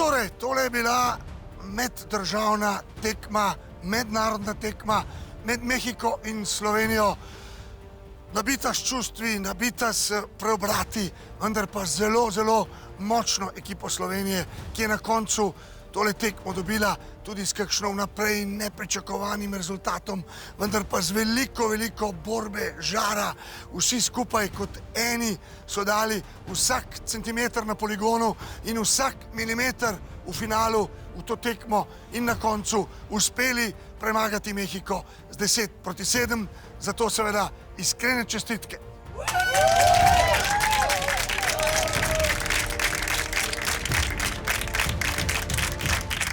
torej, tole je bila meddržavna tekma, mednarodna tekma med Mehiko in Slovenijo. Nabita s čustvi, nabita s preobrati, vendar pa zelo, zelo močno ekipo Slovenije, ki je na koncu tole tekmo dobila tudi s kakšno vnaprej nepričakovanim rezultatom, vendar pa z veliko, veliko borbe, žara. Vsi skupaj kot eni so dali vsak centimeter na poligonu in vsak milimeter v finalu v to tekmo in na koncu uspeli premagati Mehiko z 10-7, zato seveda iskrene čestitke.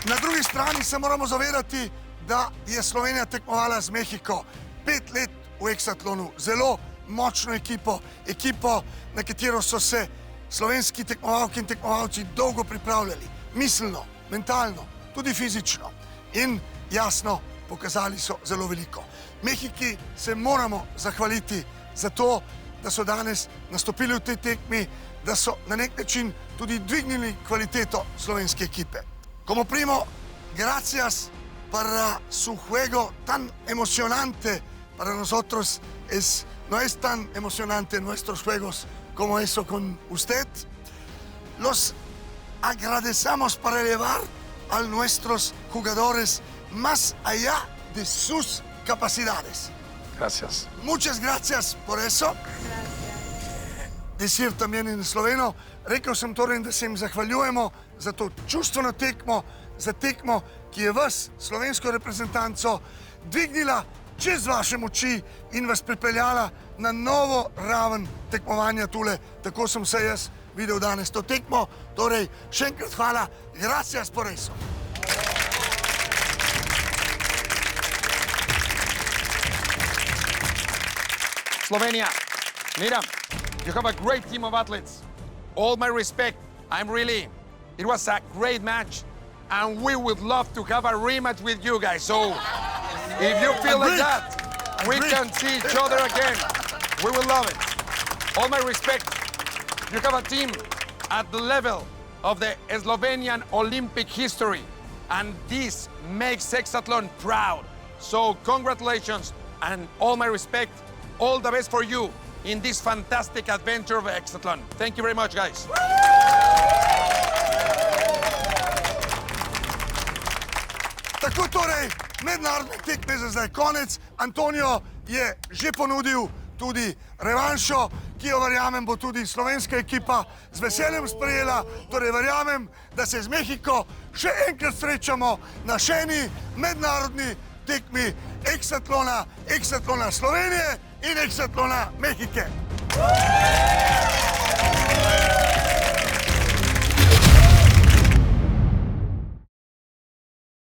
Na drugi strani se moramo zavedati, da je Slovenija tekmovala z Mehiko 5 let v eksatlonu. Zelo močno ekipo, na katero so se slovenski tekmovalke in tekmovalci dolgo pripravljali. Miselno, mentalno, tudi fizično. In jasno, pokazali so zelo veliko. Mehiki se moramo zahvaliti za to, da so danes nastopili v tej tekmi, da so na nek način tudi dvignili kvaliteto slovenske ekipe. Como primo, gracias para su juego tan emocionante. Para nosotros no es tan emocionante nuestros juegos como eso con usted. Los agradecemos para elevar a nuestros jugadores más allá de sus capacidades. Gracias. Muchas gracias por eso. Decir también en sloveno, rekel sem torej, da se jim zahvaljujemo za to čustveno tekmo, za tekmo, ki je vas, slovensko reprezentanco, dvignila čez vaše moči in vas pripeljala na novo raven tekmovanja tule. Tako sem se jaz videl danes to tekmo. Torej, še enkrat hvala. Gracias por eso. Slovenia, Mira, you have a great team of athletes. All my respect. It was a great match, and we would love to have a rematch with you guys. So, if you feel like that, we can see each other again. We will love it. All my respect. You have a team at the level of the Slovenian Olympic history, and this makes Hexathlon proud. So, congratulations, and all my respect. All the best for you in this fantastic adventure of Hexathlon. Thank you very much, guys. Tako torej, mednarodne tekme za zdaj konec. Antonio je že ponudil tudi revanšo, ki jo verjamem bo tudi slovenska ekipa z veseljem sprejela. Torej verjamem, da se z Mehiko še enkrat srečamo na še eni mednarodni tekmi Hexatlona Slovenije in Hexatlona Mehike.